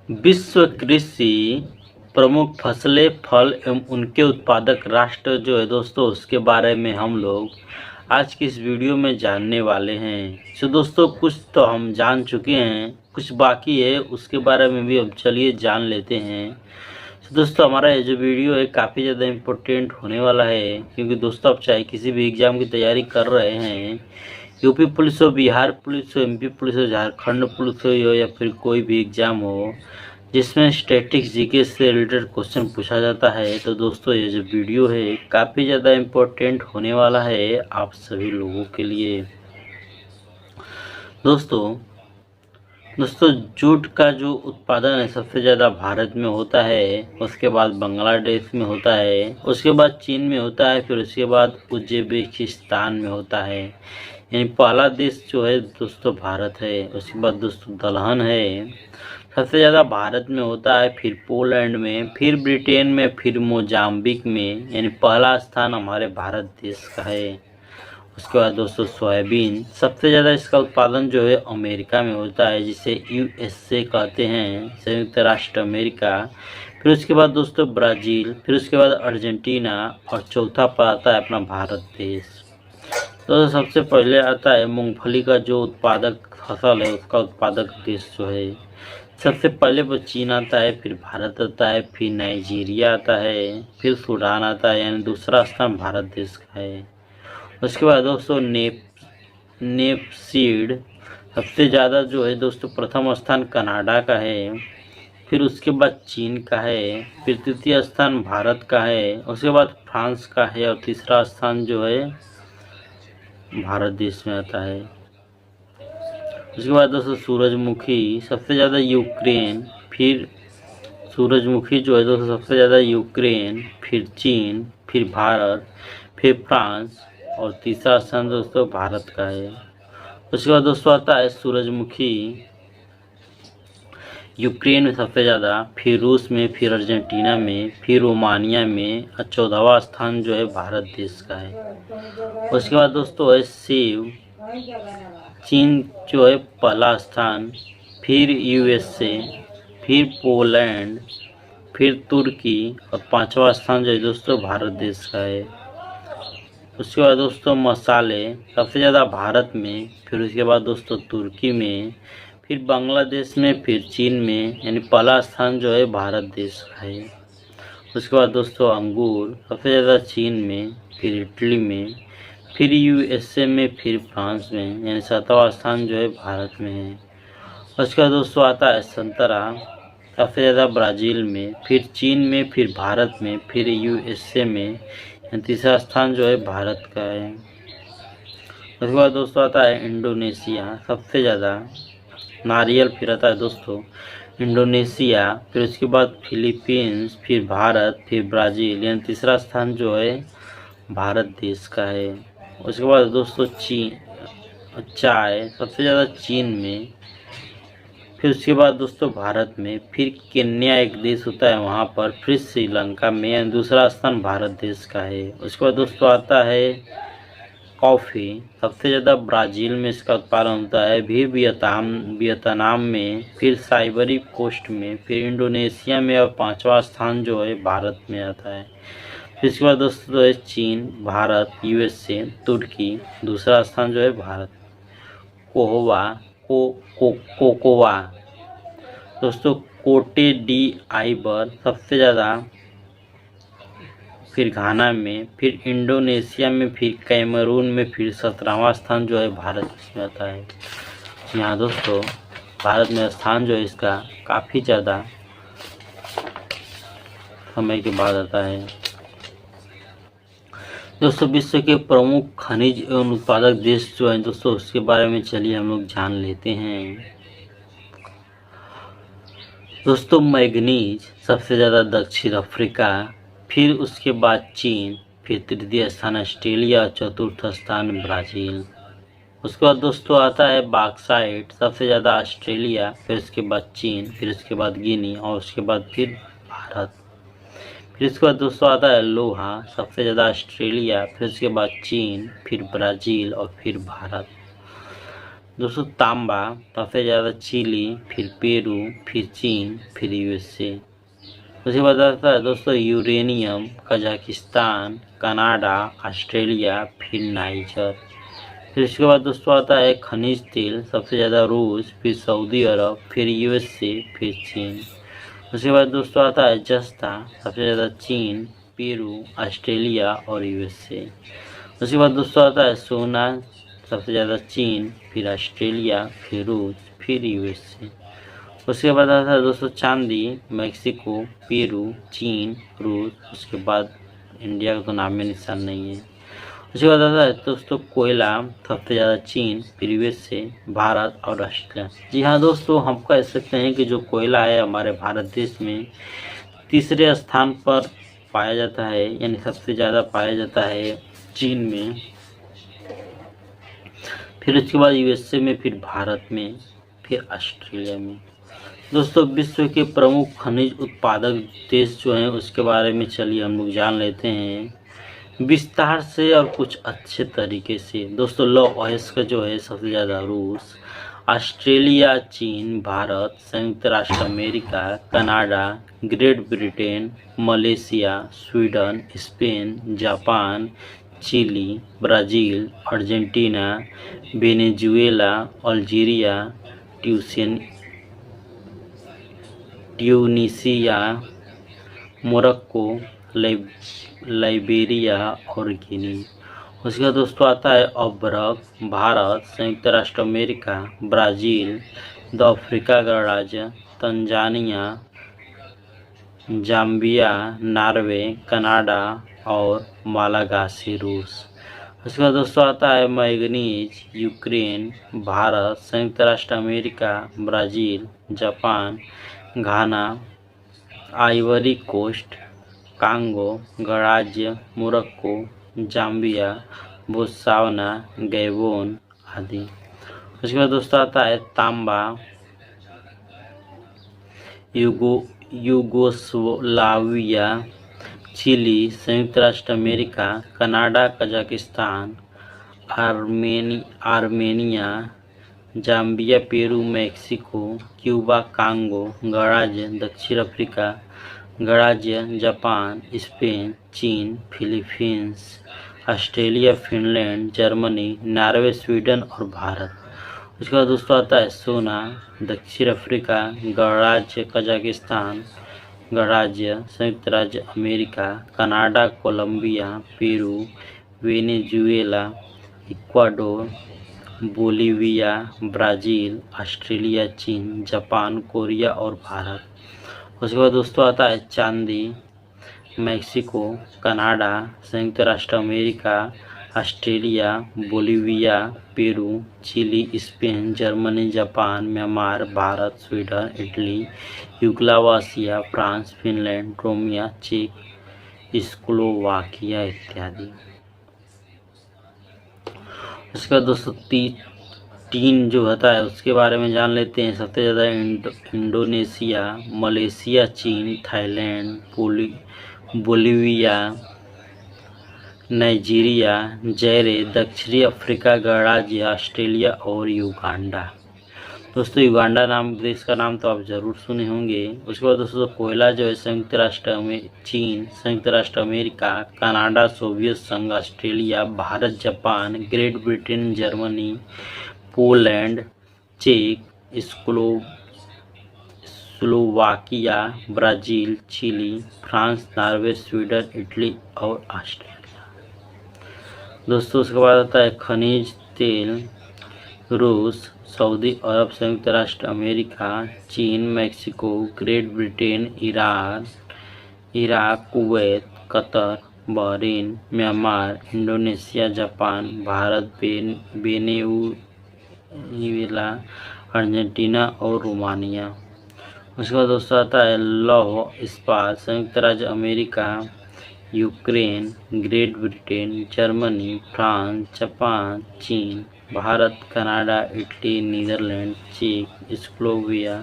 विश्व कृषि प्रमुख फसलें, फल एवं उनके उत्पादक राष्ट्र जो है दोस्तों, उसके बारे में हम लोग आज की इस वीडियो में जानने वाले हैं। तो दोस्तों, कुछ तो हम जान चुके हैं, कुछ बाकी है, उसके बारे में भी अब चलिए जान लेते हैं। तो दोस्तों, हमारा ये जो वीडियो है काफ़ी ज़्यादा इम्पोर्टेंट होने वाला है, क्योंकि दोस्तों आप चाहे किसी भी एग्ज़ाम की तैयारी कर रहे हैं, यूपी पुलिस हो, बिहार पुलिस हो, एमपी पुलिस हो, झारखंड पुलिस हो या फिर कोई भी एग्ज़ाम हो जिसमें स्टैटिक्स जीके से रिलेटेड क्वेश्चन पूछा जाता है, तो दोस्तों ये जो वीडियो है काफ़ी ज़्यादा इम्पोर्टेंट होने वाला है आप सभी लोगों के लिए। दोस्तों जूट का जो उत्पादन है सबसे ज़्यादा भारत में होता है, उसके बाद बांग्लादेश में होता है, उसके बाद चीन में होता है, फिर उसके बाद उज्बेकिस्तान में होता है। यानी पहला देश जो है दोस्तों भारत है। उसके बाद दोस्तों दलहन है, सबसे ज़्यादा भारत में होता है, फिर पोलैंड में, फिर ब्रिटेन में, फिर मोजाम्बिक में। यानी पहला स्थान हमारे भारत देश का है। उसके बाद दोस्तों सोयाबीन, सबसे ज़्यादा इसका उत्पादन जो है अमेरिका में होता है, जिसे यूएसए कहते हैं, संयुक्त राष्ट्र अमेरिका। फिर उसके बाद दोस्तों ब्राज़ील, फिर उसके बाद अर्जेंटीना, और चौथा पर आता है अपना भारत देश। तो सबसे पहले आता है मूंगफली का जो उत्पादक फसल है, उसका उत्पादक देश जो है सबसे पहले वो चीन आता है, फिर भारत आता है, फिर नाइजीरिया आता है, फिर सूडान आता है। यानी दूसरा स्थान भारत देश का है। उसके बाद दोस्तों नेपसीड, सबसे ज़्यादा जो है दोस्तों प्रथम स्थान कनाडा का है, फिर उसके बाद चीन का है, फिर तृतीय स्थान भारत का है, उसके बाद फ्रांस का है, और तीसरा स्थान जो है भारत देश में आता है। उसके बाद दोस्तों सूरजमुखी, सबसे ज़्यादा यूक्रेन, फिर सूरजमुखी जो है दोस्तों सबसे ज़्यादा यूक्रेन, फिर चीन, फिर भारत, फिर फ्रांस, और तीसरा स्थान दोस्तों भारत का है। उसके बाद दोस्तों आता है सूरजमुखी यूक्रेन में सबसे ज़्यादा, फिर रूस में, फिर अर्जेंटीना में, फिर रोमानिया में, और 14वां स्थान जो है भारत देश का है। उसके बाद दोस्तों है सेब, चीन जो है पहला स्थान, फिर यूएसए, फिर पोलैंड, फिर तुर्की, और 5वां स्थान जो है दोस्तों भारत देश का है। उसके बाद दोस्तों मसाले, सबसे ज़्यादा भारत में, फिर उसके बाद दोस्तों तुर्की में, फिर बांग्लादेश में, फिर चीन में। यानी पहला स्थान जो है भारत देश का है। उसके बाद दोस्तों अंगूर, सबसे ज़्यादा चीन में, फिर इटली में, फिर यूएसए में, फिर फ्रांस में। यानी 7वां स्थान जो है भारत में है। उसके बाद दोस्तों आता है संतरा, सबसे ज़्यादा ब्राज़ील में, फिर चीन में, फिर भारत में, फिर यूएसए में। तीसरा स्थान जो है भारत का है। उसके बाद दोस्तों आता है इंडोनेशिया, सबसे ज़्यादा नारियल, फिर आता है दोस्तों इंडोनेशिया, फिर उसके बाद फिलीपींस, फिर भारत, फिर ब्राज़ील। यानी तीसरा स्थान जो है भारत देश का है। उसके बाद दोस्तों चाय, सबसे ज़्यादा चीन में, फिर उसके बाद दोस्तों भारत में, फिर केन्या एक देश होता है वहाँ पर, फिर श्रीलंका में। दूसरा स्थान भारत देश का है। उसके बाद दोस्तों आता है कॉफ़ी, सबसे ज़्यादा ब्राज़ील में इसका उत्पादन होता है, फिर वियतनाम में, फिर साइबरी कोस्ट में, फिर इंडोनेशिया में, और 5वां स्थान जो है भारत में आता है। फिर इसके बाद दोस्तों है चीन, भारत, यूएसए, तुर्की, दूसरा स्थान जो है भारत। कोकोवा दोस्तों कोटे डी आइबर, सबसे ज़्यादा, फिर घाना में, फिर इंडोनेशिया में, फिर कैमरून में, फिर 17वां स्थान जो है भारत में आता है। यहाँ दोस्तों भारत में स्थान जो है इसका काफ़ी ज़्यादा समय के बाद आता है। दोस्तों विश्व के प्रमुख खनिज एवं उत्पादक देश जो हैं दोस्तों, उसके बारे में चलिए हम लोग जान लेते हैं। दोस्तों मैग्नीज, सबसे ज़्यादा दक्षिण अफ्रीका, फिर उसके बाद चीन, फिर तृतीय स्थान ऑस्ट्रेलिया, चतुर्थ स्थान ब्राज़ील। उसके बाद दोस्तों आता है बॉक्साइट, सबसे ज़्यादा ऑस्ट्रेलिया, फिर उसके बाद चीन, फिर उसके बाद गिनी, और उसके बाद फिर भारत। फिर उसके बाद दोस्तों आता है लोहा, सबसे ज़्यादा ऑस्ट्रेलिया, फिर उसके बाद चीन, फिर ब्राज़ील, और फिर भारत। दोस्तों तांबा सबसे ज़्यादा चिली, फिर पेरू, फिर चीन, फिर यूएसए। उसके बाद आता है दोस्तों यूरेनियम कजाकिस्तान, कनाडा, ऑस्ट्रेलिया, फिर नाइजर। फिर इसके बाद दोस्तों आता है खनिज तेल सबसे ज़्यादा रूस, फिर सऊदी अरब, फिर यूएसए, फिर चीन। उसके बाद दोस्तों आता है जस्ता सबसे ज़्यादा चीन, पेरू, ऑस्ट्रेलिया और यूएसए। उसके बाद दोस्तों आता है सोना सबसे ज़्यादा चीन, फिर ऑस्ट्रेलिया, फिर रूस, फिर यूएसए। उसके बाद आता है दोस्तों चांदी मैक्सिको, पेरू, चीन, रूस। उसके बाद इंडिया का तो नाम में निशान नहीं है। उसके बाद आता है दोस्तों कोयला सबसे ज़्यादा चीन, फिर यूएसए, भारत और ऑस्ट्रेलिया। जी हाँ दोस्तों, हम कह सकते हैं कि जो कोयला है हमारे भारत देश में तीसरे स्थान पर पाया जाता है, यानी सबसे ज़्यादा पाया जाता है चीन में, फिर उसके बाद यूएसए में, फिर भारत में, फिर ऑस्ट्रेलिया में। दोस्तों विश्व के प्रमुख खनिज उत्पादक देश जो हैं उसके बारे में चलिए हम लोग जान लेते हैं विस्तार से और कुछ अच्छे तरीके से। दोस्तों लौह अयस्क जो है सबसे ज़्यादा रूस, ऑस्ट्रेलिया, चीन, भारत, संयुक्त राष्ट्र America, Canada, Great Britain, Malaysia, Sweden, Spain, Japan, Chile, Brazil, Argentina, Venezuela, Algeria, Tunisia, Morocco, Liberia और गिनी। उसके बाद दोस्तों आता है अब्रक, भारत, संयुक्त राष्ट्र अमेरिका, ब्राज़ील, दक्षिण अफ्रीका गणराज्य, तंजानिया, जाम्बिया, नॉर्वे, कनाडा और मालागासी रूस। उसके बाद दोस्तों आता है मैग्नीज, यूक्रेन, भारत, संयुक्त राष्ट्र अमेरिका, ब्राज़ील, जापान, घाना, आइवरी कोस्ट, कांगो गणराज्य, मोरक्को, जाम्बिया, बोत्सवाना, गैबोन आदि। उसके बाद दोस्तों आता है तांबा, यूगोस्लाविया, चिली, संयुक्त राष्ट्र America, Canada, Kazakhstan, Armenia, Zambia, Peru, Mexico, Cuba, Congo गणराज्य, दक्षिण अफ्रीका गणराज्य, जापान, स्पेन, चीन, Philippines, Australia, Finland, Germany, Norway, Sweden और भारत। उसके बाद दोस्तों आता है सोना, दक्षिण अफ्रीका गणराज्य, कजाकिस्तान गणराज्य, संयुक्त राज्य America, Canada, Colombia, Peru, Venezuela, Ecuador, Bolivia, Brazil, Australia, चीन, जापान, कोरिया और भारत। उसके बाद दोस्तों आता है चांदी, मैक्सिको, कनाडा, संयुक्त राष्ट्र America, Australia, Bolivia, Peru, Chile, Spain, Germany, Japan, Myanmar, Bharat, Sweden, Italy, Yugoslavia, France, Finland, Romania, चेक, स्लोवाकिया इत्यादि। उसके बाद दोस्तों टीन जो होता है उसके बारे में जान लेते हैं। सबसे ज़्यादा इंडोनेशिया, मलेशिया, चीन, थाईलैंड, बोलिविया, नाइजीरिया, जायरे, दक्षिणी अफ्रीका गणराज्य, ऑस्ट्रेलिया और युगांडा। दोस्तों युगांडा नाम देश का नाम तो आप ज़रूर सुने होंगे। उसके बाद दोस्तों कोयला जो है संयुक्त राष्ट्र में चीन, संयुक्त राष्ट्र अमेरिका, कनाडा, सोवियत संघ, Australia, Bharat, Japan, Great Britain, Germany, Poland, चेक, Slovakia, Brazil, Chile, France, Norway, Sweden, Italy और ऑस्ट्रेलिया। दोस्तों उसके बाद आता है खनिज तेल, रूस, सऊदी अरब, संयुक्त राष्ट्र अमेरिका, चीन, Mexico, Great Britain, Iraq, Kuwait, Qatar, Bahrain, Myanmar, Indonesia, Japan, Bharat, Venezuela, Argentina और रोमानिया। उसके बाद दोस्तों आता है लौह इस्पात, संयुक्त राज्य America, Ukraine, Great Britain, Germany, France, Japan, चीन, भारत, कनाडा, इटली, नीदरलैंड, चेक, स्लोवाकिया,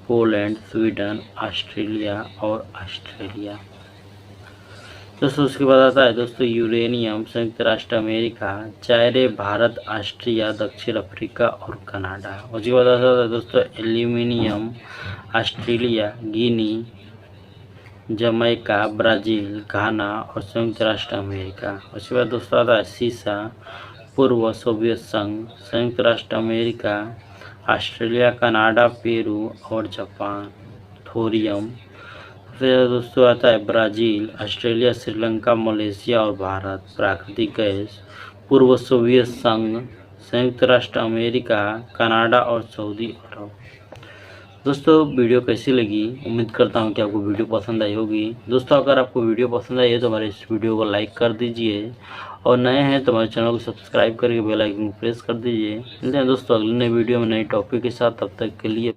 पोलैंड, स्वीडन, ऑस्ट्रेलिया और ऑस्ट्रेलिया। दोस्तों उसके बाद आता है दोस्तों यूरेनियम संयुक्त राष्ट्र अमेरिका, चायरे भारत, ऑस्ट्रिया, दक्षिण अफ्रीका और कनाडा। उसके बाद आता है दोस्तों एल्यूमिनियम ऑस्ट्रेलिया, गिनी, जमैका, ब्राज़ील, घाना और संयुक्त राष्ट्र अमेरिका। उसके बाद दोस्तों आता है सीसा, पूर्व सोवियत संघ, संयुक्त राष्ट्र अमेरिका, ऑस्ट्रेलिया, कनाडा, पेरू और जापान। थोरियम फिर दोस्तों आता है ब्राज़ील, ऑस्ट्रेलिया, श्रीलंका, मलेशिया और भारत। प्राकृतिक गैस, पूर्व सोवियत संघ, संयुक्त राष्ट्र अमेरिका, कनाडा और सऊदी अरब। दोस्तों वीडियो कैसी लगी, उम्मीद करता हूँ कि आपको वीडियो पसंद आई होगी। दोस्तों अगर आपको वीडियो पसंद आई है तो हमारे इस वीडियो को लाइक कर दीजिए और नए हैं तो हमारे चैनल को सब्सक्राइब करके बेल आइकन को प्रेस कर दीजिए। मिलते हैं दोस्तों अगले नए वीडियो में नए टॉपिक के साथ, तब तक के लिए